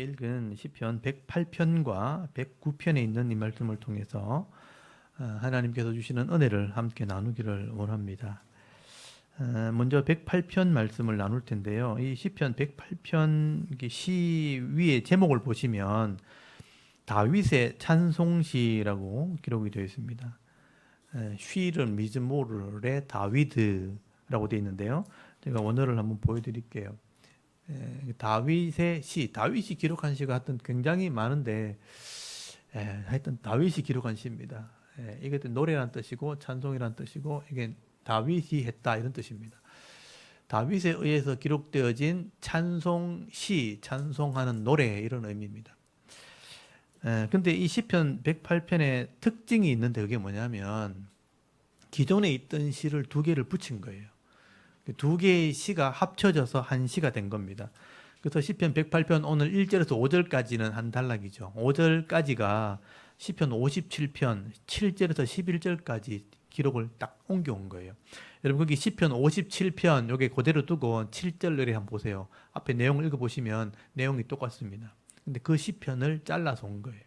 함께 읽은 시편 108편과 109편에 있는 이 말씀을 통해서 하나님께서 주시는 은혜를 함께 나누기를 원합니다. 먼저 108편 말씀을 나눌 텐데요. 이 시편 108편 시 위에 제목을 보시면 다윗의 찬송시라고 기록이 되어 있습니다. 쉬른 미즈모르의 다위드라고 되어 있는데요. 제가 원어를 한번 보여드릴게요. 다윗의 시, 다윗이 기록한 시가 하여튼 굉장히 많은데 하여튼 다윗이 기록한 시입니다. 이게 노래란 뜻이고 찬송이란 뜻이고 이게 다윗이 했다 이런 뜻입니다. 다윗에 의해서 기록되어진 찬송시, 찬송하는 노래 이런 의미입니다. 근데 이 시편 108편의 특징이 있는데 그게 뭐냐면 기존에 있던 시를 두 개를 붙인 거예요. 두 개의 시가 합쳐져서 한 시가 된 겁니다. 그래서 시편 108편 오늘 1절에서 5절까지는 한 단락이죠. 5절까지가 시편 57편 7절에서 11절까지 기록을 딱 옮겨온 거예요. 여러분 거기 시편 57편 요게 그대로 두고 7절 내리 한번 보세요. 앞에 내용을 읽어보시면 내용이 똑같습니다. 근데 그 시편을 잘라서 온 거예요.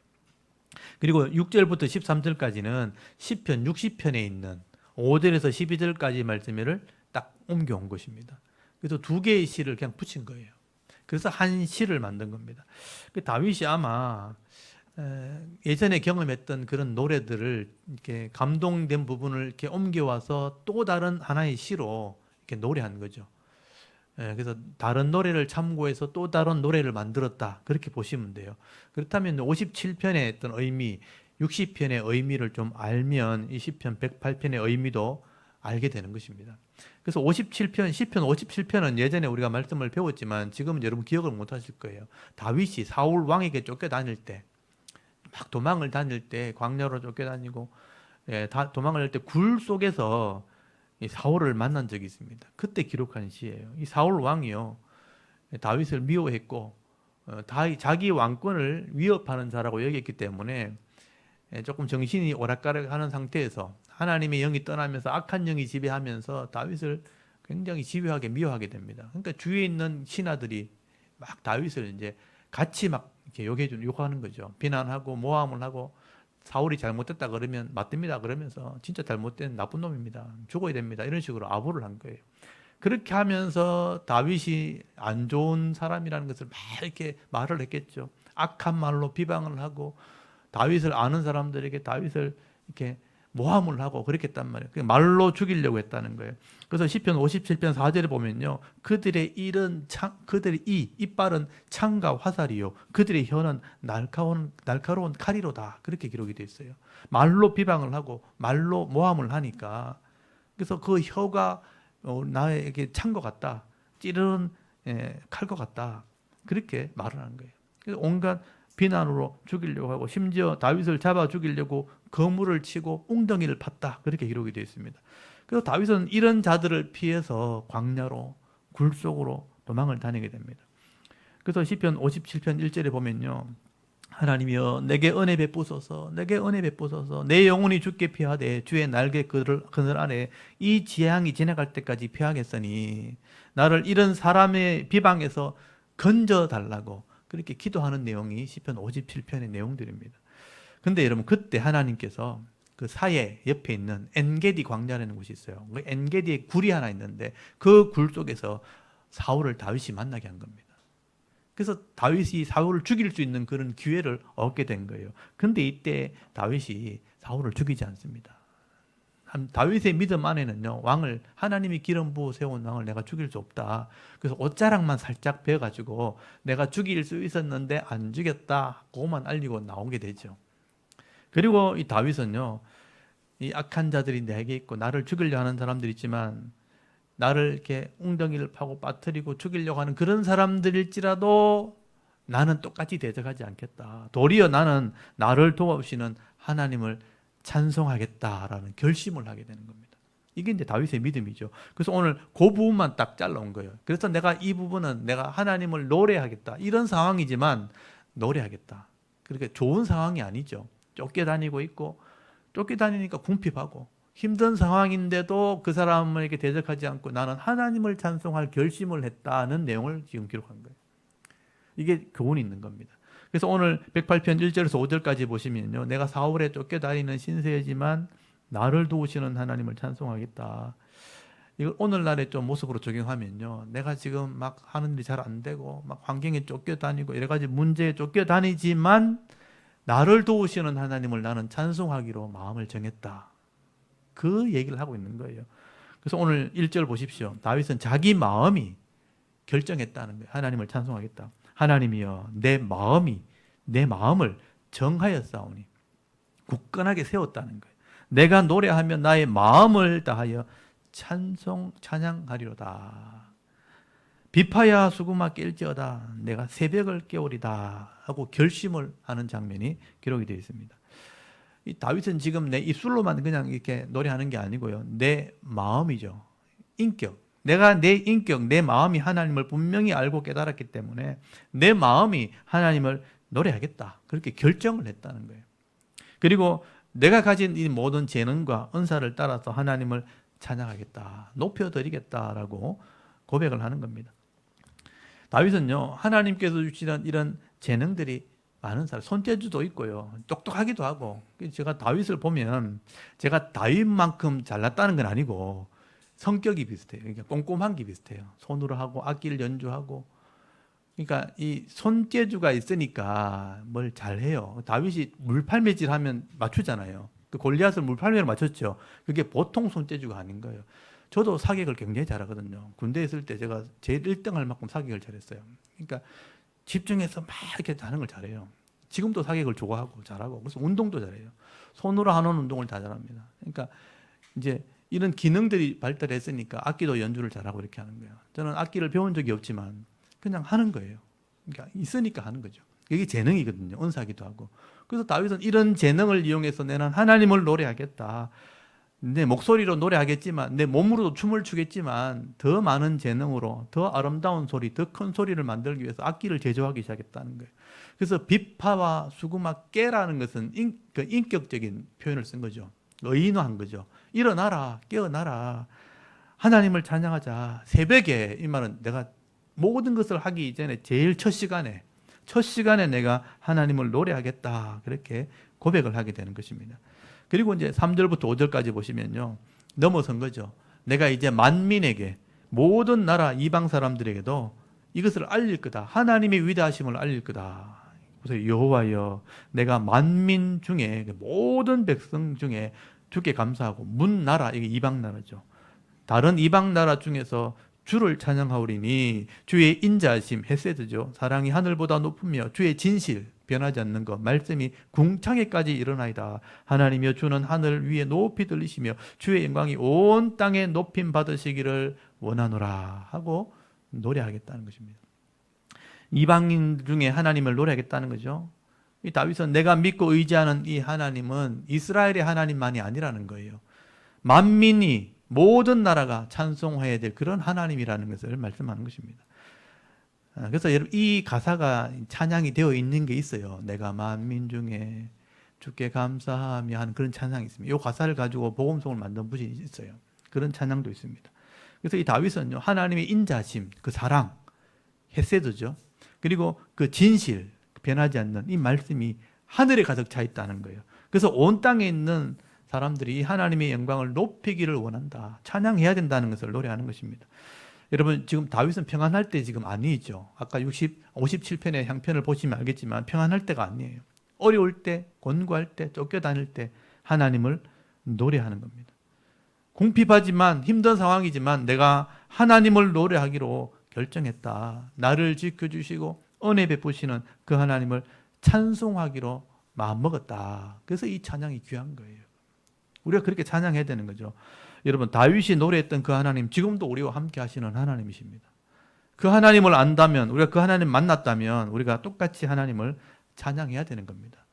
그리고 6절부터 13절까지는 시편 60편에 있는 5절에서 12절까지 말씀을 딱 옮겨온 것입니다. 그래서 두 개의 시를 그냥 붙인 거예요. 그래서 한 시를 만든 겁니다. 다윗이 아마 예전에 경험했던 그런 노래들을 이렇게 감동된 부분을 이렇게 옮겨와서 또 다른 하나의 시로 이렇게 노래한 거죠. 그래서 다른 노래를 참고해서 또 다른 노래를 만들었다. 그렇게 보시면 돼요. 그렇다면 57편의 어떤 의미, 60편의 의미를 좀 알면 이 시편 108편의 의미도 알게 되는 것입니다. 그래서 57편, 시편 57편은 예전에 우리가 말씀을 배웠지만 지금은 여러분 기억을 못 하실 거예요. 다윗이 사울 왕에게 쫓겨다닐 때, 막 도망을 다닐 때, 광야로 쫓겨다니고, 도망을 할 때 굴 속에서 이 사울을 만난 적이 있습니다. 그때 기록한 시예요. 이 사울 왕이요, 다윗을 미워했고, 자기 왕권을 위협하는 자라고 여겼기 때문에 조금 정신이 오락가락하는 상태에서 하나님의 영이 떠나면서 악한 영이 지배하면서 다윗을 굉장히 집요하게 미워하게 됩니다. 그러니까 주위에 있는 신하들이 막 다윗을 이제 같이 막 이렇게 욕하는 거죠. 비난하고 모함을 하고 사울이 잘못됐다 그러면 맞습니다 그러면서 진짜 잘못된 나쁜 놈입니다. 죽어야 됩니다. 이런 식으로 아부를 한 거예요. 그렇게 하면서 다윗이 안 좋은 사람이라는 것을 막 이렇게 말을 했겠죠. 악한 말로 비방을 하고 다윗을 아는 사람들에게 다윗을 이렇게 모함을 하고 그랬단 말이에요. 말로 죽이려고 했다는 거예요. 그래서 시편 57편 4절에 보면요. 그들의 이빨은 창과 화살이요. 그들의 혀는 날카로운 칼이로다. 그렇게 기록이 되어 있어요. 말로 비방을 하고 말로 모함을 하니까 그래서 그 혀가 나에게 찬 것 같다. 찌르는 칼 것 같다. 그렇게 말을 하는 거예요. 그래서 온갖 비난으로 죽이려고 하고 심지어 다윗을 잡아 죽이려고 거물을 치고 웅덩이를 팠다. 그렇게 기록이 되어 있습니다. 그래서 다윗은 이런 자들을 피해서 광야로 굴 속으로 도망을 다니게 됩니다. 그래서 시편 57편 1절에 보면요. 하나님이여 내게 은혜 베푸소서 내게 은혜 베푸소서 내 영혼이 주께 피하되 주의 날개 그늘 아래 이 재앙이 지나갈 때까지 피하겠으니 나를 이런 사람의 비방에서 건져달라고 그렇게 기도하는 내용이 시편 57편의 내용들입니다. 근데 여러분 그때 하나님께서 그 사해 옆에 있는 엔게디 광야라는 곳이 있어요. 그 엔게디에 굴이 하나 있는데 그 굴 속에서 사울을 다윗이 만나게 한 겁니다. 그래서 다윗이 사울을 죽일 수 있는 그런 기회를 얻게 된 거예요. 근데 이때 다윗이 사울을 죽이지 않습니다. 다윗의 믿음 안에는요, 왕을, 하나님이 기름 부어 세운 왕을 내가 죽일 수 없다. 그래서 옷자락만 살짝 베어가지고 내가 죽일 수 있었는데 안 죽였다. 그것만 알리고 나오게 되죠. 그리고 이 다윗은요, 이 악한 자들이 내게 있고 나를 죽이려 하는 사람들이 있지만 나를 이렇게 웅덩이를 파고 빠뜨리고 죽이려고 하는 그런 사람들일지라도 나는 똑같이 대적하지 않겠다. 도리어 나는 나를 도와주시는 하나님을 찬송하겠다라는 결심을 하게 되는 겁니다. 이게 이제 다윗의 믿음이죠. 그래서 오늘 그 부분만 딱 잘라온 거예요. 그래서 내가 이 부분은 내가 하나님을 노래하겠다. 이런 상황이지만 노래하겠다. 그렇게 좋은 상황이 아니죠. 쫓겨다니고 있고 쫓겨다니니까 궁핍하고 힘든 상황인데도 그 사람에게 대적하지 않고 나는 하나님을 찬송할 결심을 했다는 내용을 지금 기록한 거예요. 이게 교훈이 있는 겁니다. 그래서 오늘 108편 1절에서 5절까지 보시면요. 내가 사울에 쫓겨다니는 신세지만 나를 도우시는 하나님을 찬송하겠다. 이걸 오늘날의 좀 모습으로 적용하면요. 내가 지금 막 하는 일이 잘 안 되고 막 환경에 쫓겨다니고 여러 가지 문제에 쫓겨다니지만 나를 도우시는 하나님을 나는 찬송하기로 마음을 정했다. 그 얘기를 하고 있는 거예요. 그래서 오늘 1절 보십시오. 다윗은 자기 마음이 결정했다는 거예요. 하나님을 찬송하겠다. 하나님이여 내 마음을 정하였사오니 굳건하게 세웠다는 거예요. 내가 노래하며 나의 마음을 다하여 찬양하리로다. 비파야 수구마 깰지어다. 내가 새벽을 깨우리다 하고 결심을 하는 장면이 기록이 되어 있습니다. 이 다윗은 지금 내 입술로만 그냥 이렇게 노래하는 게 아니고요. 내 마음이죠. 인격. 내가 내 인격, 내 마음이 하나님을 분명히 알고 깨달았기 때문에 내 마음이 하나님을 노래하겠다. 그렇게 결정을 했다는 거예요. 그리고 내가 가진 이 모든 재능과 은사를 따라서 하나님을 찬양하겠다. 높여드리겠다라고 고백을 하는 겁니다. 다윗은요, 하나님께서 주시는 이런 재능들이 많은 사람, 손재주도 있고요. 똑똑하기도 하고. 제가 다윗을 보면 제가 다윗만큼 잘났다는 건 아니고 성격이 비슷해요. 그러니까 꼼꼼한 게 비슷해요. 손으로 하고 악기를 연주하고. 그러니까 이 손재주가 있으니까 뭘 잘해요. 다윗이 물팔매질 하면 맞추잖아요. 그 골리앗을 물팔매로 맞췄죠. 그게 보통 손재주가 아닌 거예요. 저도 사격을 굉장히 잘하거든요. 군대에 있을 때 제가 제일 1등 할 만큼 사격을 잘했어요. 그러니까 집중해서 막 이렇게 하는 걸 잘해요. 지금도 사격을 좋아하고 잘하고, 그래서 운동도 잘해요. 손으로 하는 운동을 다 잘합니다. 그러니까 이제 이런 기능들이 발달했으니까 악기도 연주를 잘하고 이렇게 하는 거예요. 저는 악기를 배운 적이 없지만 그냥 하는 거예요. 그러니까 있으니까 하는 거죠. 이게 재능이거든요. 은사기도 하고. 그래서 다윗은 이런 재능을 이용해서 나는 하나님을 노래하겠다. 내 목소리로 노래하겠지만 내 몸으로도 춤을 추겠지만 더 많은 재능으로 더 아름다운 소리, 더 큰 소리를 만들기 위해서 악기를 제조하기 시작했다는 거예요. 그래서 비파와 수구마 깨라는 것은 인격적인 표현을 쓴 거죠. 의인화한 거죠. 일어나라, 깨어나라. 하나님을 찬양하자. 새벽에, 이 말은 내가 모든 것을 하기 전에 제일 첫 시간에 내가 하나님을 노래하겠다. 그렇게 고백을 하게 되는 것입니다. 그리고 이제 3절부터 5절까지 보시면요. 넘어선 거죠. 내가 이제 만민에게, 모든 나라 이방 사람들에게도 이것을 알릴 거다. 하나님의 위대하심을 알릴 거다. 그래서 여호와여, 내가 만민 중에, 모든 백성 중에 주께 감사하고, 문 나라, 이게 이방 나라죠. 다른 이방 나라 중에서 주를 찬양하오리니 주의 인자하심, 헤세드죠. 사랑이 하늘보다 높으며 주의 진실, 변하지 않는 것, 말씀이 궁창에까지 일어나이다. 하나님이여 주는 하늘 위에 높이 들리시며 주의 영광이 온 땅에 높임 받으시기를 원하노라 하고 노래하겠다는 것입니다. 이방인 중에 하나님을 노래하겠다는 거죠. 이 다윗은 내가 믿고 의지하는 이 하나님은 이스라엘의 하나님만이 아니라는 거예요. 만민이, 모든 나라가 찬송해야 될 그런 하나님이라는 것을 말씀하는 것입니다. 그래서 여러분, 이 가사가 찬양이 되어 있는 게 있어요. 내가 만민 중에 주께 감사하며 하는 그런 찬양이 있습니다. 이 가사를 가지고 복음송을 만든 분이 있어요. 그런 찬양도 있습니다. 그래서 이 다윗은요, 하나님의 인자심, 그 사랑, 헤세드죠. 그리고 그 진실, 변하지 않는 이 말씀이 하늘에 가득 차 있다는 거예요. 그래서 온 땅에 있는 사람들이 하나님의 영광을 높이기를 원한다. 찬양해야 된다는 것을 노래하는 것입니다. 여러분, 지금 다윗은 평안할 때 지금 아니죠. 아까 57편의 향편을 보시면 알겠지만 평안할 때가 아니에요. 어려울 때, 곤고할 때, 쫓겨다닐 때 하나님을 노래하는 겁니다. 궁핍하지만 힘든 상황이지만 내가 하나님을 노래하기로 결정했다. 나를 지켜주시고 은혜 베푸시는 그 하나님을 찬송하기로 마음먹었다. 그래서 이 찬양이 귀한 거예요. 우리가 그렇게 찬양해야 되는 거죠. 여러분, 다윗이 노래했던 그 하나님, 지금도 우리와 함께 하시는 하나님이십니다. 그 하나님을 안다면, 우리가 그 하나님 만났다면 우리가 똑같이 하나님을 찬양해야 되는 겁니다.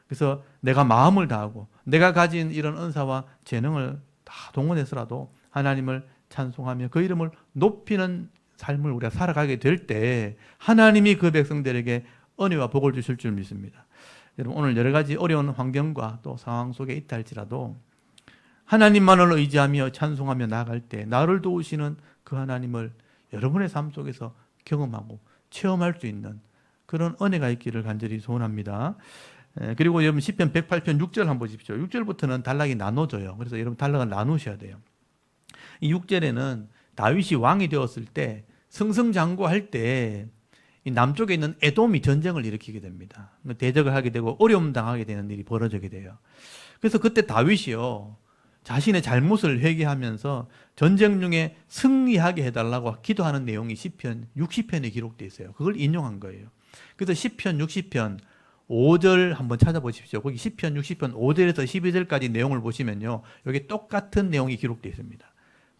그래서 내가 마음을 다하고 내가 가진 이런 은사와 재능을 다 동원해서라도 하나님을 찬송하며 그 이름을 높이는 삶을 우리가 살아가게 될 때 하나님이 그 백성들에게 은혜와 복을 주실 줄 믿습니다. 여러분, 오늘 여러 가지 어려운 환경과 또 상황 속에 있다 할지라도 하나님만을 의지하며 찬송하며 나아갈 때 나를 도우시는 그 하나님을 여러분의 삶 속에서 경험하고 체험할 수 있는 그런 은혜가 있기를 간절히 소원합니다. 그리고 여러분 시편 108편 6절 한번 보십시오. 6절부터는 단락이 나눠져요. 그래서 여러분 단락을 나누셔야 돼요. 이 6절에는 다윗이 왕이 되었을 때 승승장구할 때 이 남쪽에 있는 에돔이 전쟁을 일으키게 됩니다. 대적을 하게 되고 어려움 당하게 되는 일이 벌어지게 돼요. 그래서 그때 다윗이요, 자신의 잘못을 회개하면서 전쟁 중에 승리하게 해달라고 기도하는 내용이 시편 60편에 기록되어 있어요. 그걸 인용한 거예요. 그래서 시편 60편 5절 한번 찾아보십시오. 거기 시편 60편 5절에서 12절까지 내용을 보시면요, 여기 똑같은 내용이 기록되어 있습니다.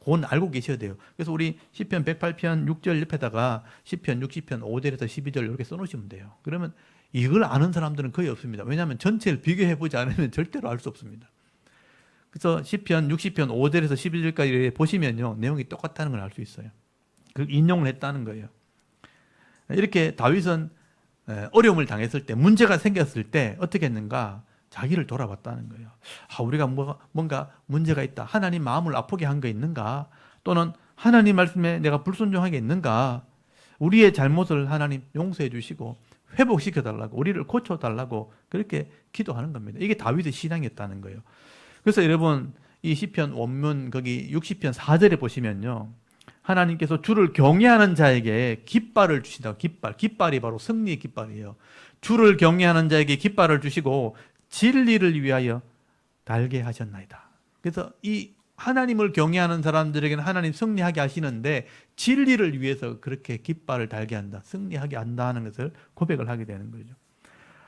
그건 알고 계셔야 돼요. 그래서 우리 시편 108편 6절 옆에다가 시편 60편 5절에서 12절 이렇게 써놓으시면 돼요. 그러면 이걸 아는 사람들은 거의 없습니다. 왜냐하면 전체를 비교해보지 않으면 절대로 알 수 없습니다. 그래서 시편 60편 5절에서 12절까지 보시면요, 내용이 똑같다는 걸 알 수 있어요. 그 인용을 했다는 거예요. 이렇게 다윗은 어려움을 당했을 때, 문제가 생겼을 때 어떻게 했는가? 자기를 돌아봤다는 거예요. 우리가 뭔가 문제가 있다. 하나님 마음을 아프게 한 거 있는가? 또는 하나님 말씀에 내가 불순종하게 있는가? 우리의 잘못을 하나님 용서해 주시고 회복시켜 달라고, 우리를 고쳐 달라고 그렇게 기도하는 겁니다. 이게 다윗의 신앙이었다는 거예요. 그래서 여러분 이 시편 원문 거기 60편 4절에 보시면요, 하나님께서 주를 경외하는 자에게 깃발을 주신다고. 깃발이 바로 승리의 깃발이에요. 주를 경외하는 자에게 깃발을 주시고 진리를 위하여 달게 하셨나이다. 그래서 이 하나님을 경외하는 사람들에게는 하나님 승리하게 하시는데 진리를 위해서 그렇게 깃발을 달게 한다, 승리하게 한다는 것을 고백을 하게 되는 거죠.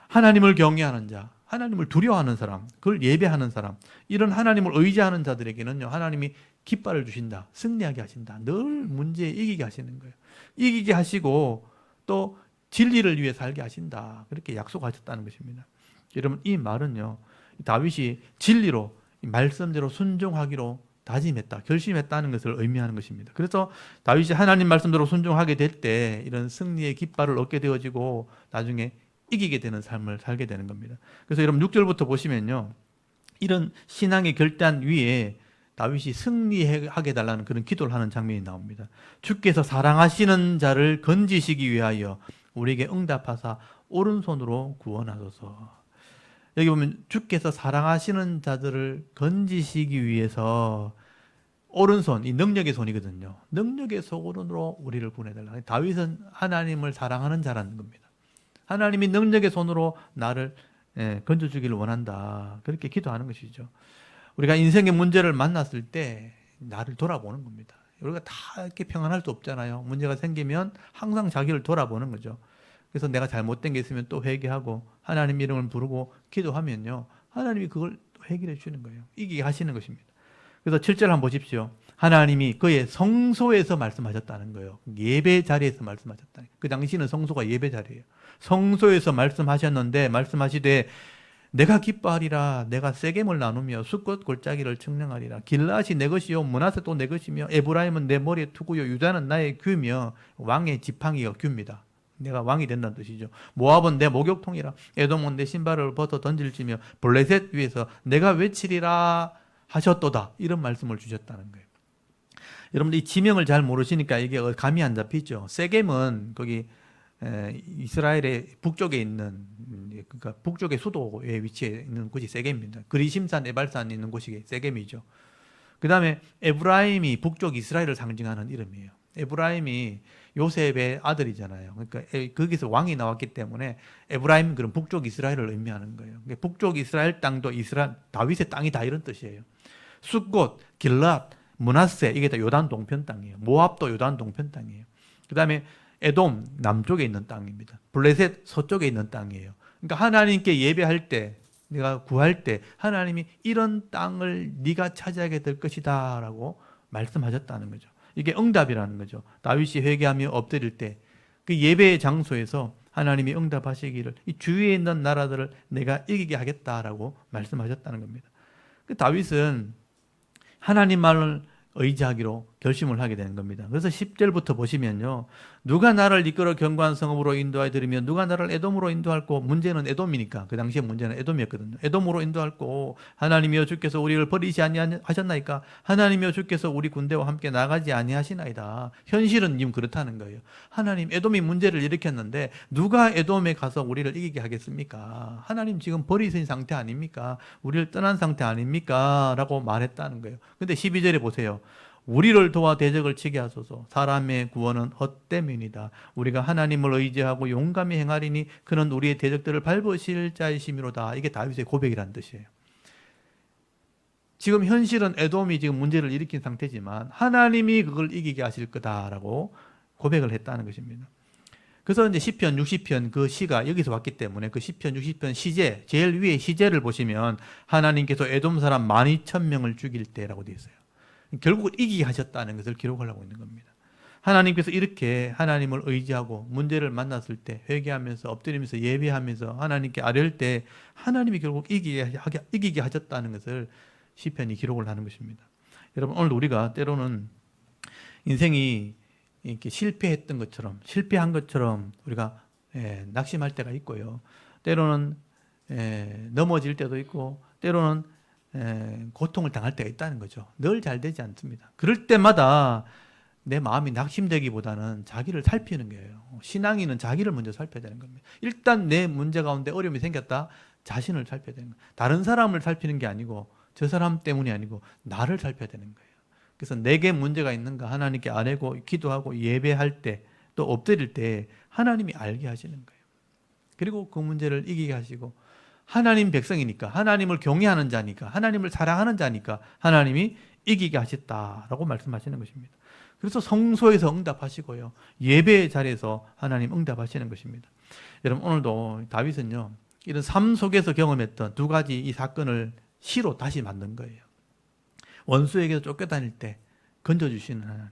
하나님을 경외하는 자, 하나님을 두려워하는 사람, 그걸 예배하는 사람, 이런 하나님을 의지하는 자들에게는요, 하나님이 깃발을 주신다, 승리하게 하신다, 늘 문제에 이기게 하시는 거예요. 이기게 하시고 또 진리를 위해 살게 하신다, 그렇게 약속하셨다는 것입니다. 여러분 이 말은요, 다윗이 진리로 말씀대로 순종하기로 다짐했다, 결심했다는 것을 의미하는 것입니다. 그래서 다윗이 하나님 말씀대로 순종하게 될 때 이런 승리의 깃발을 얻게 되어지고 나중에 이기게 되는 삶을 살게 되는 겁니다. 그래서 여러분 6절부터 보시면요, 이런 신앙의 결단 위에 다윗이 승리하게 달라는 그런 기도를 하는 장면이 나옵니다. 주께서 사랑하시는 자를 건지시기 위하여 우리에게 응답하사 오른손으로 구원하소서. 여기 보면 주께서 사랑하시는 자들을 건지시기 위해서 오른손, 이 능력의 손이거든요. 능력의 손으로 우리를 구원해달라. 다윗은 하나님을 사랑하는 자라는 겁니다. 하나님이 능력의 손으로 나를 건져주기를 원한다, 그렇게 기도하는 것이죠. 우리가 인생의 문제를 만났을 때 나를 돌아보는 겁니다. 우리가 다 이렇게 평안할 수 없잖아요. 문제가 생기면 항상 자기를 돌아보는 거죠. 그래서 내가 잘못된 게 있으면 또 회개하고 하나님 이름을 부르고 기도하면요, 하나님이 그걸 해결해 주는 거예요. 이기게 하시는 것입니다. 그래서 7절 한번 보십시오. 하나님이 그의 성소에서 말씀하셨다는 거예요. 예배 자리에서 말씀하셨다는 거예요. 그 당시는 성소가 예배 자리예요. 성소에서 말씀하셨는데 말씀하시되 내가 기뻐하리라. 내가 세겜을 나누며 숫꽃 골짜기를 측량하리라. 길앗이 내 것이요 므낫세도 내 것이며 에브라임은 내 머리에 투구요 유다는 나의 규며 왕의 지팡이가 규입니다. 내가 왕이 된다는 뜻이죠. 모압은 내 목욕통이라. 에돔은 내 신발을 벗어 던질지며 블레셋 위에서 내가 외치리라 하셨도다. 이런 말씀을 주셨다는 거예요. 여러분들 이 지명을 잘 모르시니까 이게 감이 안 잡히죠. 세겜은 거기 이스라엘의 북쪽에 있는, 그러니까 북쪽의 수도에 위치해 있는 곳이 세겜입니다. 그리심산 에발산에 있는 곳이 세겜이죠. 그 다음에 에브라임이 북쪽 이스라엘을 상징하는 이름이에요. 에브라임이 요셉의 아들이잖아요. 그러니까 거기서 왕이 나왔기 때문에 에브라임, 그럼 북쪽 이스라엘을 의미하는 거예요. 그러니까 북쪽 이스라엘 땅도 다윗의 땅이다, 이런 뜻이에요. 숫곳, 길랏, 므낫세, 이게 다 요단 동편 땅이에요. 모압도 요단 동편 땅이에요. 그 다음에 에돔, 남쪽에 있는 땅입니다. 블레셋, 서쪽에 있는 땅이에요. 그러니까 하나님께 예배할 때, 내가 구할 때 하나님이 이런 땅을 네가 차지하게 될 것이다 라고 말씀하셨다는 거죠. 이게 응답이라는 거죠. 다윗이 회개하며 엎드릴 때 그 예배의 장소에서 하나님이 응답하시기를 이 주위에 있는 나라들을 내가 이기게 하겠다라고 말씀하셨다는 겁니다. 그 다윗은 하나님 말을 의지하기로 결심을 하게 되는 겁니다. 그래서 10절부터 보시면요. 누가 나를 이끌어 견고한 성읍으로 인도하여 드리며 누가 나를 에돔으로 인도할꼬. 문제는 에돔이니까. 그 당시에 문제는 에돔이었거든요. 에돔으로 인도할꼬. 하나님이여 주께서 우리를 버리지 아니하셨나이까. 하나님이여 주께서 우리 군대와 함께 나가지 아니하시나이다. 현실은 지금 그렇다는 거예요. 하나님, 에돔이 문제를 일으켰는데 누가 에돔에 가서 우리를 이기게 하겠습니까? 하나님 지금 버리신 상태 아닙니까? 우리를 떠난 상태 아닙니까? 라고 말했다는 거예요. 근데 12절에 보세요. 우리를 도와 대적을 치게 하소서. 사람의 구원은 헛됨이니이다. 우리가 하나님을 의지하고 용감히 행하리니 그는 우리의 대적들을 밟으실 자이심이로다. 이게 다윗의 고백이라는 뜻이에요. 지금 현실은 에돔이 지금 문제를 일으킨 상태지만 하나님이 그걸 이기게 하실 거다라고 고백을 했다는 것입니다. 그래서 이제 시편 60편 그 시가 여기서 왔기 때문에 그 시편 60편 시제, 제일 위에 시제를 보시면 하나님께서 에돔 사람 12,000명을 죽일 때라고 되어 있어요. 결국 이기게 하셨다는 것을 기록하려고 있는 겁니다. 하나님께서 이렇게 하나님을 의지하고 문제를 만났을 때 회개하면서 엎드리면서 예배하면서 하나님께 아뢰을 때 하나님이 결국 이기게 하셨다는 것을 시편이 기록을 하는 것입니다. 여러분, 오늘 우리가 때로는 인생이 이렇게 실패했던 것처럼, 실패한 것처럼 우리가 낙심할 때가 있고요. 때로는 넘어질 때도 있고, 때로는 고통을 당할 때가 있다는 거죠. 늘 잘 되지 않습니다. 그럴 때마다 내 마음이 낙심되기보다는 자기를 살피는 거예요. 신앙인은 자기를 먼저 살펴야 되는 겁니다. 일단 내 문제 가운데 어려움이 생겼다, 자신을 살펴야 되는 거예요. 다른 사람을 살피는 게 아니고 저 사람 때문이 아니고 나를 살펴야 되는 거예요. 그래서 내게 문제가 있는가 하나님께 아뢰고 기도하고 예배할 때 또 엎드릴 때 하나님이 알게 하시는 거예요. 그리고 그 문제를 이기게 하시고 하나님 백성이니까, 하나님을 경외하는 자니까, 하나님을 사랑하는 자니까 하나님이 이기게 하셨다라고 말씀하시는 것입니다. 그래서 성소에서 응답하시고요, 예배 자리에서 하나님 응답하시는 것입니다. 여러분, 오늘도 다윗은요 이런 삶 속에서 경험했던 두 가지 이 사건을 시로 다시 만든 거예요. 원수에게서 쫓겨다닐 때 건져주시는 하나님,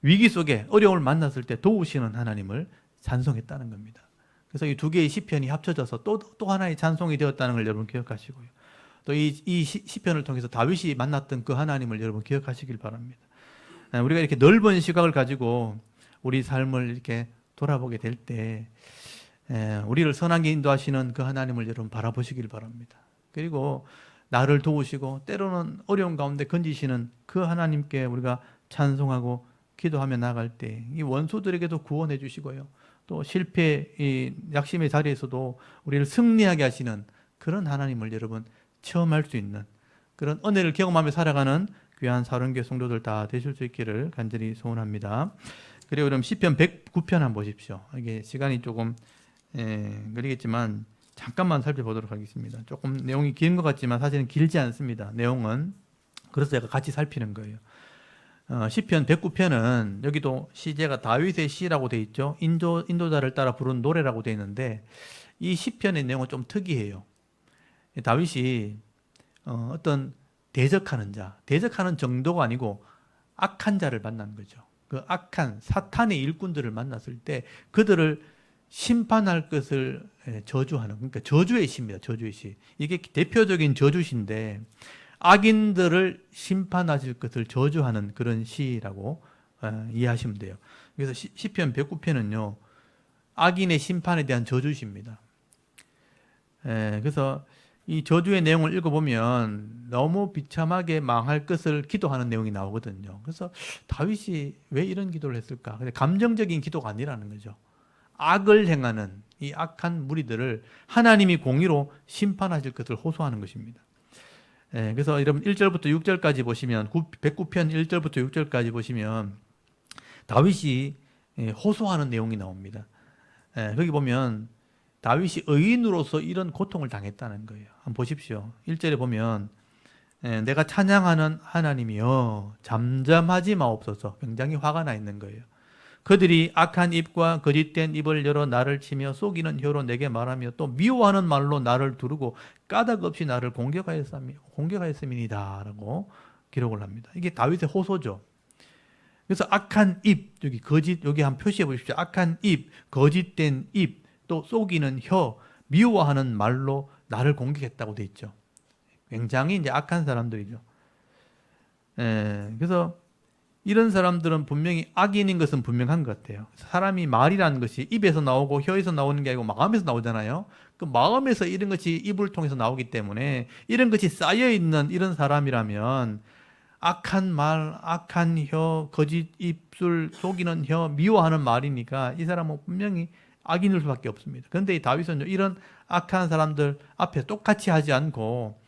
위기 속에 어려움을 만났을 때 도우시는 하나님을 찬송했다는 겁니다. 그래서 이 두 개의 시편이 합쳐져서 또 하나의 찬송이 되었다는 걸 여러분 기억하시고요. 또 이 시편을 통해서 다윗이 만났던 그 하나님을 여러분 기억하시길 바랍니다. 우리가 이렇게 넓은 시각을 가지고 우리 삶을 이렇게 돌아보게 될 때 우리를 선하게 인도하시는 그 하나님을 여러분 바라보시길 바랍니다. 그리고 나를 도우시고 때로는 어려운 가운데 건지시는 그 하나님께 우리가 찬송하고 기도하며 나갈 때 이 원수들에게도 구원해 주시고요, 또 실패, 이 약심의 자리에서도 우리를 승리하게 하시는 그런 하나님을 여러분 체험할 수 있는 그런 은혜를 경험하며 살아가는 귀한 사랑교회 성도들 다 되실 수 있기를 간절히 소원합니다. 그리고 그럼 시편 109편 한번 보십시오. 이게 시간이 조금 걸리겠지만 잠깐만 살펴보도록 하겠습니다. 조금 내용이 긴 것 같지만 사실은 길지 않습니다. 내용은. 그래서 제가 같이 살피는 거예요. 시편 109편은 여기도 시제가 다윗의 시라고 되어 있죠. 인도자를 따라 부른 노래라고 되어 있는데 이 시편의 내용은 좀 특이해요. 다윗이 어떤 대적하는 정도가 아니고 악한 자를 만난 거죠. 그 악한 사탄의 일꾼들을 만났을 때 그들을 심판할 것을 저주하는, 그러니까 저주의 시입니다. 저주의 시. 이게 대표적인 저주시인데 악인들을 심판하실 것을 저주하는 그런 시라고 이해하시면 돼요. 그래서 시편 109편은요 악인의 심판에 대한 저주시입니다. 그래서 이 저주의 내용을 읽어보면 너무 비참하게 망할 것을 기도하는 내용이 나오거든요. 그래서 다윗이 왜 이런 기도를 했을까? 감정적인 기도가 아니라는 거죠. 악을 행하는 이 악한 무리들을 하나님이 공의로 심판하실 것을 호소하는 것입니다. 그래서 여러분 1절부터 6절까지 보시면 109편 1절부터 6절까지 보시면 다윗이 호소하는 내용이 나옵니다. 거기 보면 다윗이 의인으로서 이런 고통을 당했다는 거예요. 한번 보십시오. 1절에 보면 내가 찬양하는 하나님이여 잠잠하지 마옵소서. 굉장히 화가 나 있는 거예요. 그들이 악한 입과 거짓된 입을 열어 나를 치며 속이는 혀로 내게 말하며 또 미워하는 말로 나를 두르고 까닭 없이 나를 공격하였음이니이다 라고 기록을 합니다. 이게 다윗의 호소죠. 그래서 악한 입, 여기 한번 표시해 보십시오. 악한 입, 거짓된 입, 또 속이는 혀, 미워하는 말로 나를 공격했다고 돼 있죠. 굉장히 이제 악한 사람들이죠. 그래서 이런 사람들은 분명히 악인인 것은 분명한 것 같아요. 사람이 말이라는 것이 입에서 나오고 혀에서 나오는 게 아니고 마음에서 나오잖아요. 그 마음에서 이런 것이 입을 통해서 나오기 때문에 이런 것이 쌓여 있는 이런 사람이라면 악한 말, 악한 혀, 거짓 입술, 속이는 혀, 미워하는 말이니까 이 사람은 분명히 악인일 수밖에 없습니다. 그런데 이 다윗은 이런 악한 사람들 앞에 똑같이 하지 않고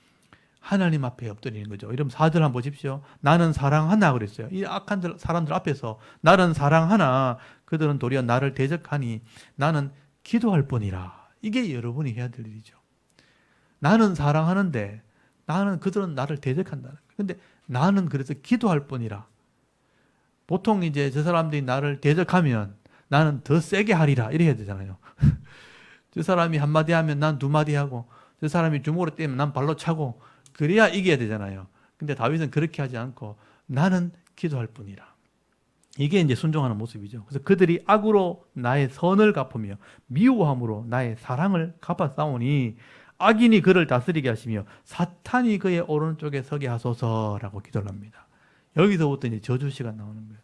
하나님 앞에 엎드리는 거죠. 이러면 4절 한번 보십시오. 나는 사랑하나 그랬어요. 이 악한 사람들 앞에서 나는 사랑하나 그들은 도리어 나를 대적하니 나는 기도할 뿐이라. 이게 여러분이 해야 될 일이죠. 나는 사랑하는데 나는 그들은 나를 대적한다는 거예요. 근데 나는 그래서 기도할 뿐이라. 보통 이제 저 사람들이 나를 대적하면 나는 더 세게 하리라 이래야 되잖아요. 저 사람이 한마디 하면 난 두 마디 하고 저 사람이 주먹으로 때리면 난 발로 차고 그래야 이겨야 되잖아요. 근데 다윗은 그렇게 하지 않고 나는 기도할 뿐이라. 이게 이제 순종하는 모습이죠. 그래서 그들이 악으로 나의 선을 갚으며 미워함으로 나의 사랑을 갚아 싸우니 악인이 그를 다스리게 하시며 사탄이 그의 오른쪽에 서게 하소서라고 기도를 합니다. 여기서부터 이제 저주시가 나오는 거예요.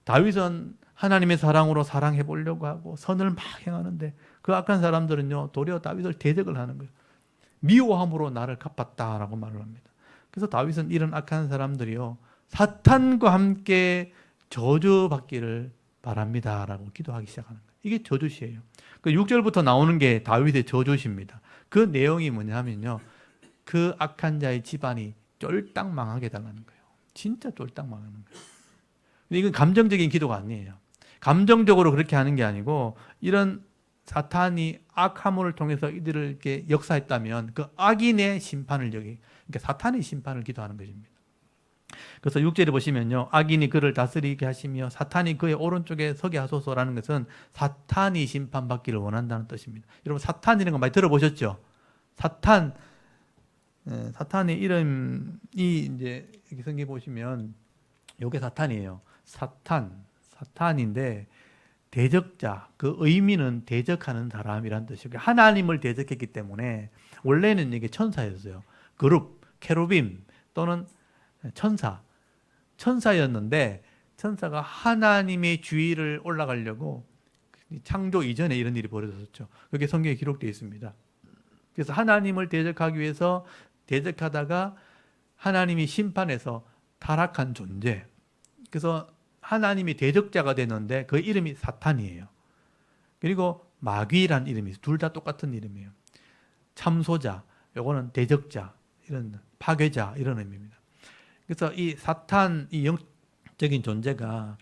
다윗은 하나님의 사랑으로 사랑해 보려고 하고 선을 막 행하는데 그 악한 사람들은요 도리어 다윗을 대적을 하는 거예요. 미워함으로 나를 갚았다라고 말을 합니다. 그래서 다윗은 이런 악한 사람들이요 사탄과 함께 저주받기를 바랍니다라고 기도하기 시작하는 거예요. 이게 저주시예요. 그 6절부터 나오는 게 다윗의 저주시입니다. 그 내용이 뭐냐면요 그 악한 자의 집안이 쫄딱 망하게 달라는 거예요. 진짜 쫄딱 망하는 거예요. 근데 이건 감정적인 기도가 아니에요. 감정적으로 그렇게 하는 게 아니고 이런 사탄이 악함을 통해서 이들을 이렇게 역사했다면 그 악인의 심판을 그러니까 사탄의 심판을 기도하는 것입니다. 그래서 6절에 보시면요. 악인이 그를 다스리게 하시며 사탄이 그의 오른쪽에 서게 하소서라는 것은 사탄이 심판받기를 원한다는 뜻입니다. 여러분 사탄이라는 거 많이 들어보셨죠? 사탄의 이름이 이제 여기 성경에 보시면 이게 사탄이에요. 사탄인데 대적자, 그 의미는 대적하는 사람이란 뜻이고 하나님을 대적했기 때문에 원래는 이게 천사였어요. 그룹, 케루빔 또는 천사였는데 천사가 하나님의 주위를 올라가려고 창조 이전에 이런 일이 벌어졌었죠. 그게 성경에 기록되어 있습니다. 그래서 하나님을 대적하기 위해서 대적하다가 하나님이 심판해서 타락한 존재. 그래서 하나님이 대적자가 되는데 그 이름이 사탄이에요. 그리고 마귀란 이름이 있어요. 둘 다 똑같은 이름이에요. 참소자, 요거는 대적자, 이런 파괴자 이런 의미입니다. 그래서 이 사탄, 이 영적인 존재가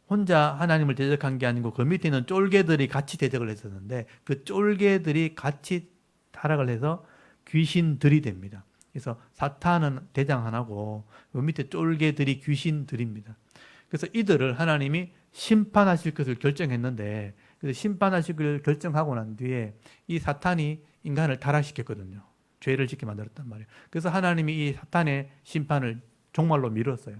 혼자 하나님을 대적한 게 아니고 그 밑에 있는 쫄개들이 같이 대적을 했었는데 그 쫄개들이 같이 타락을 해서 귀신들이 됩니다. 그래서 사탄은 대장 하나고 그 밑에 쫄개들이 귀신들입니다. 그래서 이들을 하나님이 심판하실 것을 결정했는데 그래서 심판하실 것을 결정하고 난 뒤에 이 사탄이 인간을 타락시켰거든요. 죄를 짓게 만들었단 말이에요. 그래서 하나님이 이 사탄의 심판을 종말로 미뤘어요.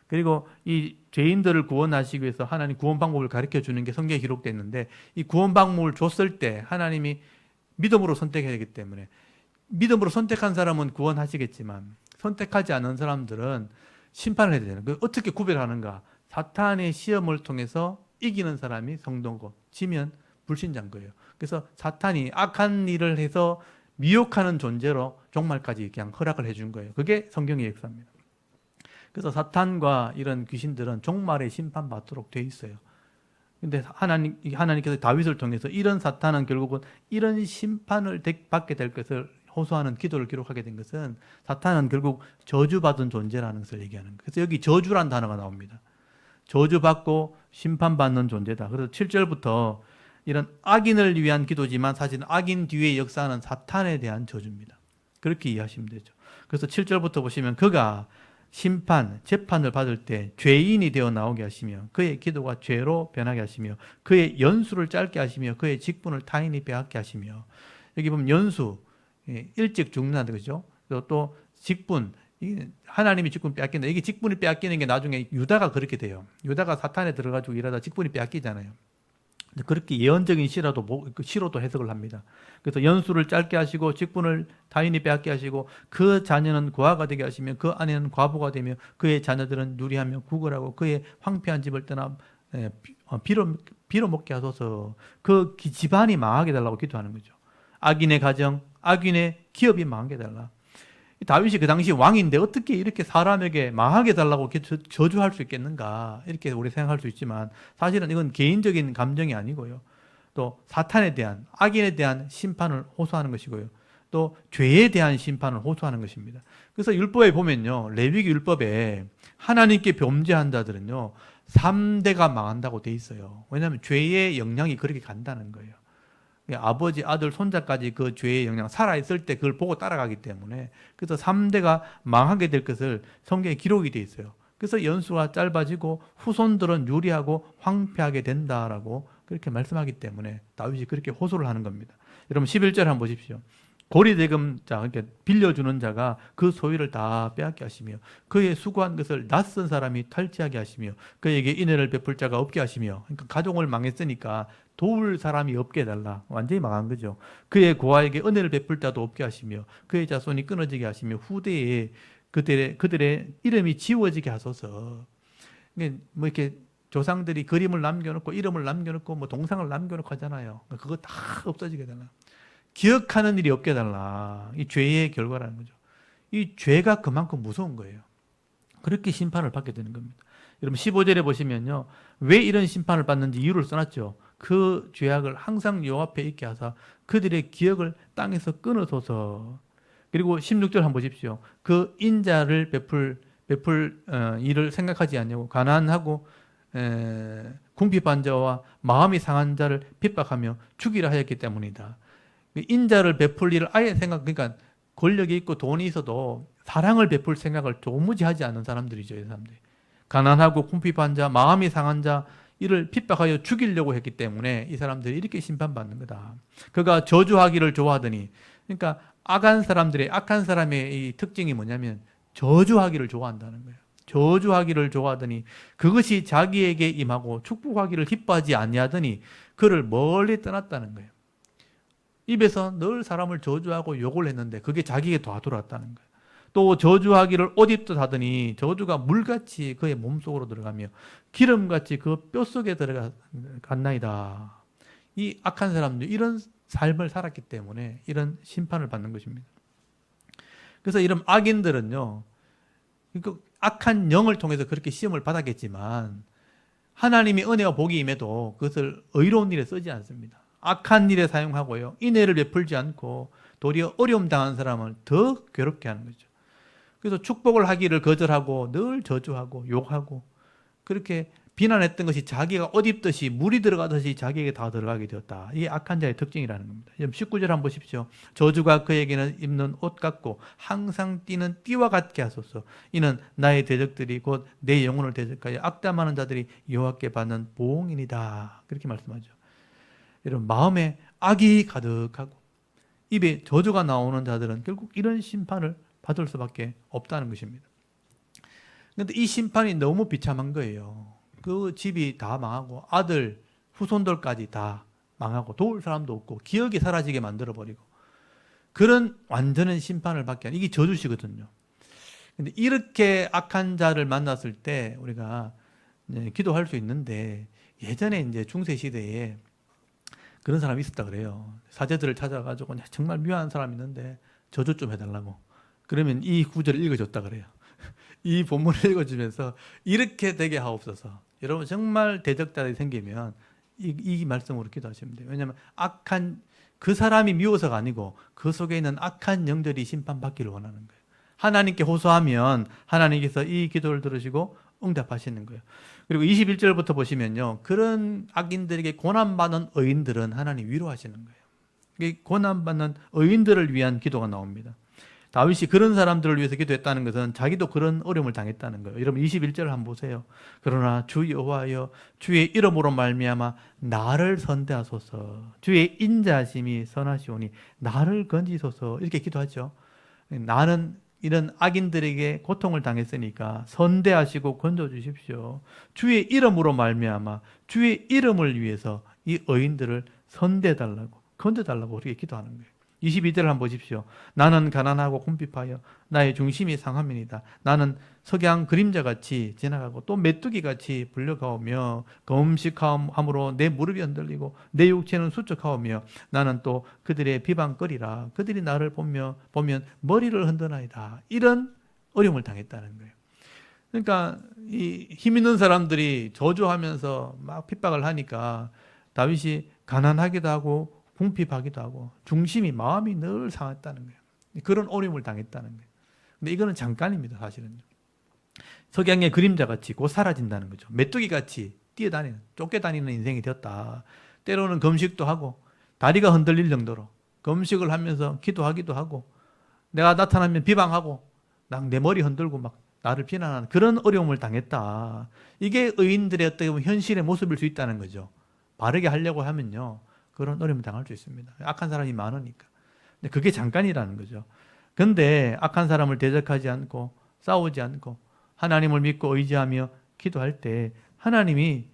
그리고 이 죄인들을 구원하시기 위해서 하나님 구원 방법을 가르쳐 주는 게 성경에 기록되어 있는데 이 구원 방법을 줬을 때 하나님이 믿음으로 선택해야 되기 때문에 믿음으로 선택한 사람은 구원하시겠지만 선택하지 않은 사람들은 심판을 해야 되잖아요. 어떻게 구별하는가? 사탄의 시험을 통해서 이기는 사람이 성도고 지면 불신자인 거예요. 그래서 사탄이 악한 일을 해서 미혹하는 존재로 종말까지 그냥 허락을 해준 거예요. 그게 성경의 역사입니다. 그래서 사탄과 이런 귀신들은 종말에 심판받도록 돼 있어요. 근데 하나님께서 다윗을 통해서 이런 사탄은 결국은 이런 심판을 받게 될 것을 호소하는 기도를 기록하게 된 것은 사탄은 결국 저주받은 존재라는 것을 얘기하는 거예요. 그래서 여기 저주란 단어가 나옵니다. 저주받고 심판받는 존재다. 그래서 7절부터 이런 악인을 위한 기도지만 사실은 악인 뒤에 역사하는 사탄에 대한 저주입니다. 그렇게 이해하시면 되죠. 그래서 7절부터 보시면 그가 재판을 받을 때 죄인이 되어 나오게 하시며 그의 기도가 죄로 변하게 하시며 그의 연수를 짧게 하시며 그의 직분을 타인이 빼앗게 하시며 여기 보면 연수, 일찍 죽는다는 거죠. 또 직분, 하나님이 직분 빼앗긴다. 이게 직분이 빼앗기는 게 나중에 유다가 그렇게 돼요. 유다가 사탄에 들어가지고 일하다 직분이 빼앗기잖아요. 그렇게 예언적인 시로도 해석을 합니다. 그래서 연수를 짧게 하시고 직분을 타인이 빼앗게 하시고 그 자녀는 고아가 되게 하시며 그 아내는 과부가 되며 그의 자녀들은 누리하며 구걸하고 그의 황폐한 집을 떠나 비로 먹게 하소서. 그 집안이 망하게 달라고 기도하는 거죠. 악인의 가정, 악인의 기업이 망하게 달라. 다윗이 그 당시 왕인데 어떻게 이렇게 사람에게 망하게 달라고 저주할 수 있겠는가, 이렇게 우리 생각할 수 있지만 사실은 이건 개인적인 감정이 아니고요, 또 사탄에 대한, 악인에 대한 심판을 호소하는 것이고요, 또 죄에 대한 심판을 호소하는 것입니다. 그래서 율법에 보면요, 레위기 율법에 하나님께 범죄한 자들은요 3대가 망한다고 돼 있어요. 왜냐하면 죄의 영향이 그렇게 간다는 거예요. 아버지, 아들, 손자까지 그 죄의 영향, 살아있을 때 그걸 보고 따라가기 때문에, 그래서 3대가 망하게 될 것을 성경에 기록이 되어 있어요. 그래서 연수가 짧아지고 후손들은 유리하고 황폐하게 된다라고 그렇게 말씀하기 때문에 다윗이 그렇게 호소를 하는 겁니다. 여러분 11절 한번 보십시오. 고리대금 자, 그러니까 빌려주는 자가 그 소유를 다 빼앗게 하시며 그의 수고한 것을 낯선 사람이 탈취하게 하시며 그에게 인애를 베풀 자가 없게 하시며, 그러니까 가족을 망했으니까 도울 사람이 없게 해달라. 완전히 망한 거죠. 그의 고아에게 은혜를 베풀 자도 없게 하시며 그의 자손이 끊어지게 하시며 후대에 그들의 이름이 지워지게 하소서. 뭐 이렇게 조상들이 그림을 남겨놓고 이름을 남겨놓고 뭐 동상을 남겨놓고 하잖아요. 그거 다 없어지게 해달라. 기억하는 일이 없게 해달라. 이 죄의 결과라는 거죠. 이 죄가 그만큼 무서운 거예요. 그렇게 심판을 받게 되는 겁니다. 여러분 15절에 보시면요, 왜 이런 심판을 받는지 이유를 써놨죠. 그 죄악을 항상 여호와 앞에 있게 하사 그들의 기억을 땅에서 끊으소서. 그리고 16절 한번 보십시오. 그 인자를 베풀 일을 생각하지 않냐고 가난하고 궁핍한 자와 마음이 상한 자를 핍박하며 죽이라 하였기 때문이다. 인자를 베풀 일을 아예 그러니까 권력이 있고 돈이 있어도 사랑을 베풀 생각을 도무지 하지 않는 사람들이죠. 이 사람들이 가난하고 궁핍한 자, 마음이 상한 자 이를 핍박하여 죽이려고 했기 때문에 이 사람들이 이렇게 심판받는 거다. 그가 저주하기를 좋아하더니, 그러니까 악한 사람의 이 특징이 뭐냐면 저주하기를 좋아한다는 거예요. 저주하기를 좋아하더니 그것이 자기에게 임하고 축복하기를 기뻐하지 아니하더니 그를 멀리 떠났다는 거예요. 입에서 늘 사람을 저주하고 욕을 했는데 그게 자기에게 다 돌아왔다는 거예요. 또 저주하기를 옷 입듯 하더니 저주가 물같이 그의 몸속으로 들어가며 기름같이 그 뼛속에 들어갔나이다. 이 악한 사람들 이런 삶을 살았기 때문에 이런 심판을 받는 것입니다. 그래서 이런 악인들은요, 악한 영을 통해서 그렇게 시험을 받았겠지만 하나님이 은혜와 복이 임해도 그것을 의로운 일에 쓰지 않습니다. 악한 일에 사용하고요, 인애를 베풀지 않고 도리어 어려움 당한 사람을 더 괴롭게 하는 거죠. 그래서 축복을 하기를 거절하고 늘 저주하고 욕하고 그렇게 비난했던 것이 자기가 옷 입듯이 물이 들어가듯이 자기에게 다 들어가게 되었다. 이게 악한 자의 특징이라는 겁니다. 19절 한번 보십시오. 저주가 그에게는 입는 옷 같고 항상 뛰는 띠와 같게 하소서. 이는 나의 대적들이 곧 내 영혼을 대적하여 악담하는 자들이 여호와께 받는 보응이니이다. 그렇게 말씀하죠. 여러분 마음에 악이 가득하고 입에 저주가 나오는 자들은 결국 이런 심판을 받을 수밖에 없다는 것입니다. 그런데 이 심판이 너무 비참한 거예요. 그 집이 다 망하고 아들, 후손들까지 다 망하고 도울 사람도 없고 기억이 사라지게 만들어버리고 그런 완전한 심판을 받게 하는, 이게 저주시거든요. 근데 이렇게 악한 자를 만났을 때 우리가 기도할 수 있는데, 예전에 이제 중세 시대에 그런 사람이 있었다 그래요. 사제들을 찾아가지고 정말 묘한 사람이 있는데 저주 좀 해달라고. 그러면 이 구절을 읽어줬다 그래요. 이 본문을 읽어주면서 이렇게 되게 하옵소서. 여러분 정말 대적자들이 생기면 이 말씀으로 기도하시면 돼요. 왜냐하면 악한 그 사람이 미워서가 아니고 그 속에 있는 악한 영들이 심판받기를 원하는 거예요. 하나님께 호소하면 하나님께서 이 기도를 들으시고 응답하시는 거예요. 그리고 21절부터 보시면요, 그런 악인들에게 고난받는 의인들은 하나님 위로하시는 거예요. 고난받는 의인들을 위한 기도가 나옵니다. 다윗이 그런 사람들을 위해서 기도했다는 것은 자기도 그런 어려움을 당했다는 거예요. 여러분 21절 한번 보세요. 그러나 주 여호와여, 주의 이름으로 말미암아 나를 선대하소서. 주의 인자하심이 선하시오니 나를 건지소서. 이렇게 기도하죠. 나는 이런 악인들에게 고통을 당했으니까 선대하시고 건져주십시오. 주의 이름으로 말미암아 주의 이름을 위해서 이 의인들을 선대해달라고, 건져달라고 그렇게 기도하는 거예요. 22절을 한번 보십시오. 나는 가난하고 궁핍하여 나의 중심이 상함이니이다. 나는 석양 그림자같이 지나가고 또 메뚜기같이 불려가오며 검식함으로 내 무릎이 흔들리고 내 육체는 수척하오며 나는 또 그들의 비방거리라. 그들이 나를 보면 머리를 흔드나이다. 이런 어려움을 당했다는 거예요. 그러니까 이 힘 있는 사람들이 저주하면서 막 핍박을 하니까 다윗이 가난하기도 하고 궁핍하기도 하고 중심이 마음이 늘 상했다는 거예요. 그런 어려움을 당했다는 거예요. 근데 이거는 잠깐입니다, 사실은. 석양의 그림자같이 곧 사라진다는 거죠. 메뚜기같이 뛰어다니는, 쫓겨다니는 인생이 되었다. 때로는 금식도 하고 다리가 흔들릴 정도로 금식을 하면서 기도하기도 하고 내가 나타나면 비방하고 내 머리 흔들고 막 나를 비난하는 그런 어려움을 당했다. 이게 의인들의 어떻게 보면 현실의 모습일 수 있다는 거죠. 바르게 하려고 하면요, 그런 어려움을 당할 수 있습니다. 악한 사람이 많으니까. 근데 그게 잠깐이라는 거죠. 근데 악한 사람을 대적하지 않고 싸우지 않고 하나님을 믿고 의지하며 기도할 때 하나님이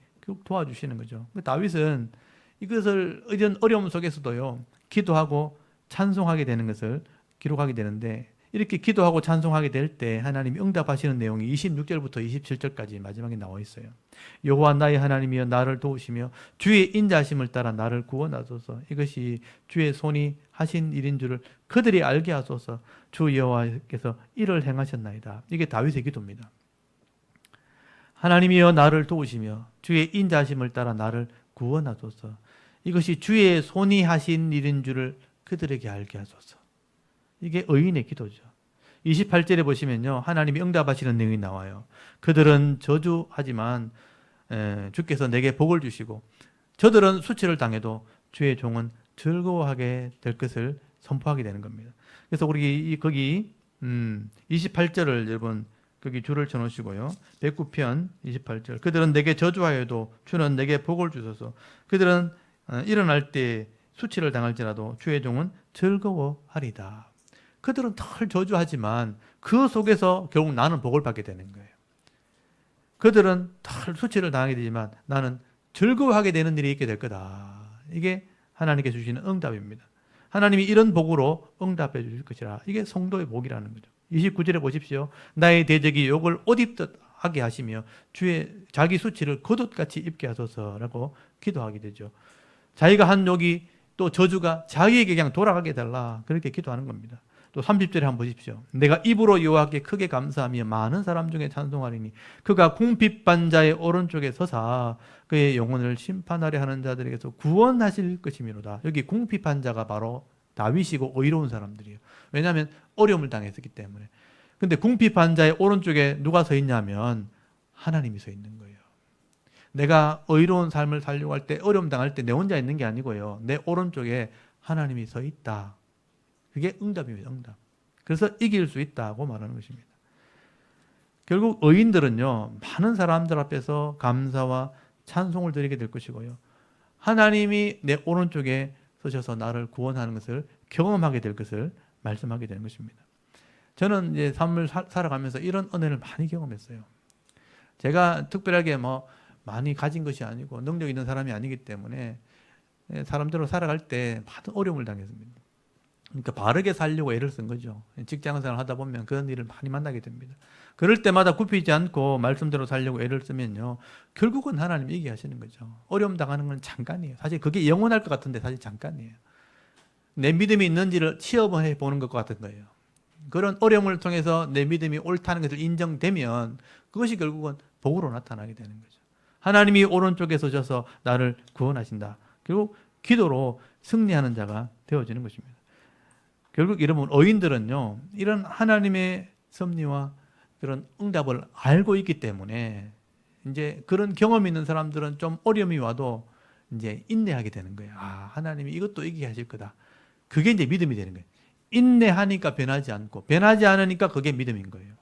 도와주시는 거죠. 다윗은 이것을 이런 어려움 속에서도요, 기도하고 찬송하게 되는 것을 기록하게 되는데, 이렇게 기도하고 찬송하게 될 때 하나님이 응답하시는 내용이 26절부터 27절까지 마지막에 나와 있어요. 여호와 나의 하나님이여 나를 도우시며 주의 인자하심을 따라 나를 구원하소서. 이것이 주의 손이 하신 일인 줄을 그들이 알게 하소서. 주 여호와께서 이를 행하셨나이다. 이게 다윗의 기도입니다. 하나님이여 나를 도우시며 주의 인자하심을 따라 나를 구원하소서. 이것이 주의 손이 하신 일인 줄을 그들에게 알게 하소서. 이게 의인의 기도죠. 28절에 보시면요, 하나님이 응답하시는 내용이 나와요. 그들은 저주하지만 주께서 내게 복을 주시고 저들은 수치를 당해도 주의 종은 즐거워하게 될 것을 선포하게 되는 겁니다. 그래서 우리 거기 28절을 여러분 거기 줄을 쳐놓으시고요. 109편 28절. 그들은 내게 저주하여도 주는 내게 복을 주소서. 그들은 일어날 때 수치를 당할지라도 주의 종은 즐거워하리다. 그들은 덜 저주하지만 그 속에서 결국 나는 복을 받게 되는 거예요. 그들은 덜 수치를 당하게 되지만 나는 즐거워하게 되는 일이 있게 될 거다. 이게 하나님께 주시는 응답입니다. 하나님이 이런 복으로 응답해 주실 것이라. 이게 성도의 복이라는 거죠. 29절에 보십시오. 나의 대적이 욕을 옷 입듯 하게 하시며 주의 자기 수치를 겉옷같이 입게 하소서라고 기도하게 되죠. 자기가 한 욕이 또 저주가 자기에게 그냥 돌아가게 달라. 그렇게 기도하는 겁니다. 또 30절에 한번 보십시오. 내가 입으로 여호와께 크게 감사하며 많은 사람 중에 찬송하리니 그가 궁핍한 자의 오른쪽에 서사 그의 영혼을 심판하려 하는 자들에게서 구원하실 것이미로다. 여기 궁핍한 자가 바로 다윗이고 의로운 사람들이에요. 왜냐하면 어려움을 당했기 때문에. 근데 궁핍한 자의 오른쪽에 누가 서 있냐면 하나님이 서 있는 거예요. 내가 의로운 삶을 살려고 할 때, 어려움 당할 때 내 혼자 있는 게 아니고요, 내 오른쪽에 하나님이 서 있다. 그게 응답입니다. 응답. 그래서 이길 수 있다고 말하는 것입니다. 결국 의인들은요, 많은 사람들 앞에서 감사와 찬송을 드리게 될 것이고요, 하나님이 내 오른쪽에 서셔서 나를 구원하는 것을 경험하게 될 것을 말씀하게 되는 것입니다. 저는 이제 삶을 살아가면서 이런 은혜를 많이 경험했어요. 제가 특별하게 많이 가진 것이 아니고 능력 있는 사람이 아니기 때문에 사람들로 살아갈 때 많은 어려움을 당했습니다. 그러니까 바르게 살려고 애를 쓴 거죠. 직장생활 하다 보면 그런 일을 많이 만나게 됩니다. 그럴 때마다 굽히지 않고 말씀대로 살려고 애를 쓰면요, 결국은 하나님이 이기게 하시는 거죠. 어려움 당하는 건 잠깐이에요. 사실 그게 영원할 것 같은데 사실 잠깐이에요. 내 믿음이 있는지를 시험해 보는 것 같은 거예요. 그런 어려움을 통해서 내 믿음이 옳다는 것을 인정되면 그것이 결국은 복으로 나타나게 되는 거죠. 하나님이 오른쪽에 서셔서 나를 구원하신다. 결국 기도로 승리하는 자가 되어지는 것입니다. 결국 여러분, 의인들은요, 이런 하나님의 섭리와 그런 응답을 알고 있기 때문에 이제 그런 경험 있는 사람들은 좀 어려움이 와도 이제 인내하게 되는 거예요. 아, 하나님이 이것도 이기게 하실 거다. 그게 이제 믿음이 되는 거예요. 인내하니까 변하지 않고 변하지 않으니까 그게 믿음인 거예요.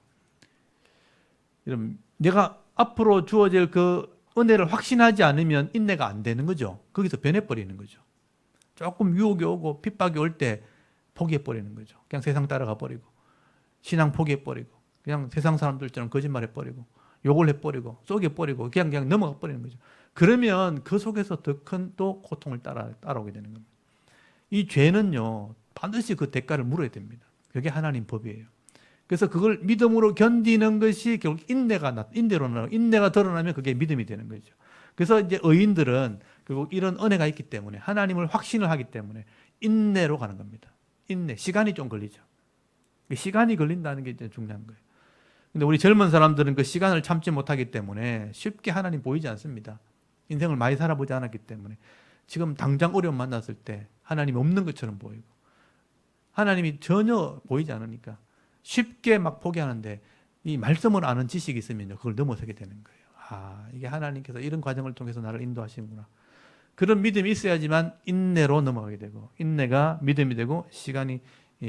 여러분, 내가 앞으로 주어질 그 은혜를 확신하지 않으면 인내가 안 되는 거죠. 거기서 변해버리는 거죠. 조금 유혹이 오고 핍박이 올 때 포기해버리는 거죠. 그냥 세상 따라가 버리고 신앙 포기해버리고 그냥 세상 사람들처럼 거짓말해버리고 욕을 해버리고 쏘개버리고 그냥 넘어가 버리는 거죠. 그러면 그 속에서 더 큰 또 고통을 따라오게 되는 겁니다. 이 죄는요, 반드시 그 대가를 물어야 됩니다. 그게 하나님 법이에요. 그래서 그걸 믿음으로 견디는 것이 결국 인내가 드러나면 그게 믿음이 되는 거죠. 그래서 이제 의인들은 결국 이런 은혜가 있기 때문에 하나님을 확신을 하기 때문에 인내로 가는 겁니다. 인내, 시간이 좀 걸리죠. 시간이 걸린다는 게 이제 중요한 거예요. 근데 우리 젊은 사람들은 그 시간을 참지 못하기 때문에 쉽게 하나님 보이지 않습니다. 인생을 많이 살아보지 않았기 때문에 지금 당장 어려움 만났을 때 하나님이 없는 것처럼 보이고 하나님이 전혀 보이지 않으니까 쉽게 막 포기하는데 이 말씀을 아는 지식이 있으면요 그걸 넘어서게 되는 거예요. 아, 이게 하나님께서 이런 과정을 통해서 나를 인도하시는구나. 그런 믿음이 있어야지만 인내로 넘어가게 되고 인내가 믿음이 되고 시간이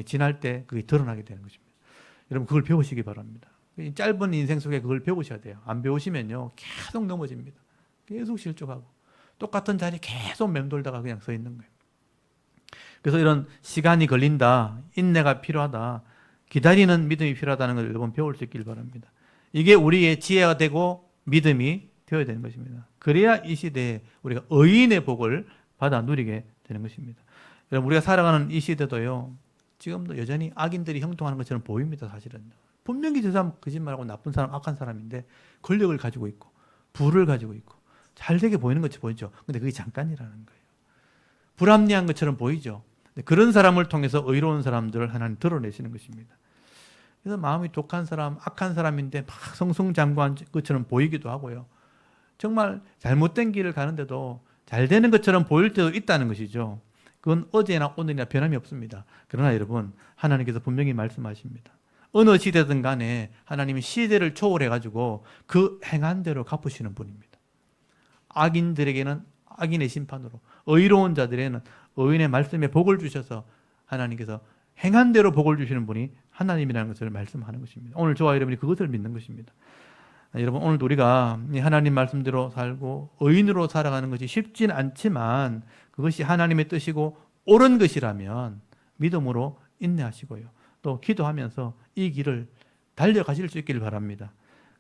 지날 때 그게 드러나게 되는 것입니다. 여러분 그걸 배우시기 바랍니다. 짧은 인생 속에 그걸 배우셔야 돼요. 안 배우시면요 계속 넘어집니다. 계속 실족하고 똑같은 자리에 계속 맴돌다가 그냥 서 있는 거예요. 그래서 이런 시간이 걸린다, 인내가 필요하다, 기다리는 믿음이 필요하다는 걸 여러분 배울 수 있길 바랍니다. 이게 우리의 지혜가 되고 믿음이 되어야 되는 것입니다. 그래야 이 시대에 우리가 의인의 복을 받아 누리게 되는 것입니다. 여러분 우리가 살아가는 이 시대도요 지금도 여전히 악인들이 형통하는 것처럼 보입니다. 사실은 분명히 저 사람 거짓말하고 나쁜 사람, 악한 사람인데 권력을 가지고 있고 부를 가지고 있고 잘 되게 보이는 것처럼 보이죠. 근데 그게 잠깐이라는 거예요. 불합리한 것처럼 보이죠. 그런 사람을 통해서 의로운 사람들을 하나님 드러내시는 것입니다. 그래서 마음이 독한 사람, 악한 사람인데 막 성승장구한 것처럼 보이기도 하고요. 정말 잘못된 길을 가는데도 잘 되는 것처럼 보일 때도 있다는 것이죠. 그건 어제나 오늘이나 변함이 없습니다. 그러나 여러분, 하나님께서 분명히 말씀하십니다. 어느 시대든 간에 하나님이 시대를 초월해가지고 그 행한 대로 갚으시는 분입니다. 악인들에게는 악인의 심판으로, 의로운 자들에게는 의인의 말씀에 복을 주셔서 하나님께서 행한 대로 복을 주시는 분이 하나님이라는 것을 말씀하는 것입니다. 오늘 저와 여러분이 그것을 믿는 것입니다. 여러분 오늘도 우리가 하나님 말씀대로 살고 의인으로 살아가는 것이 쉽진 않지만 그것이 하나님의 뜻이고 옳은 것이라면 믿음으로 인내하시고요. 또 기도하면서 이 길을 달려가실 수 있기를 바랍니다.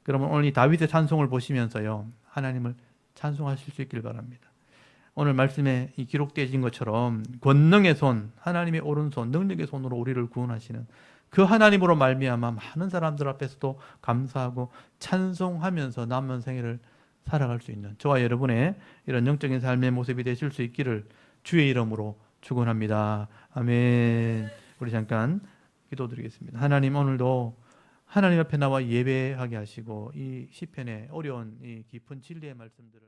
그러면 오늘 이 다윗의 찬송을 보시면서요 하나님을 찬송하실 수 있기를 바랍니다. 오늘 말씀에 기록되어진 것처럼 권능의 손, 하나님의 오른손, 능력의 손으로 우리를 구원하시는 그 하나님으로 말미암아 많은 사람들 앞에서도 감사하고 찬송하면서 남은 생애를 살아갈 수 있는 저와 여러분의 이런 영적인 삶의 모습이 되실 수 있기를 주의 이름으로 축원합니다. 아멘. 우리 잠깐 기도드리겠습니다. 하나님 오늘도 하나님 앞에 나와 예배하게 하시고 이 시편의 어려운 이 깊은 진리의 말씀들을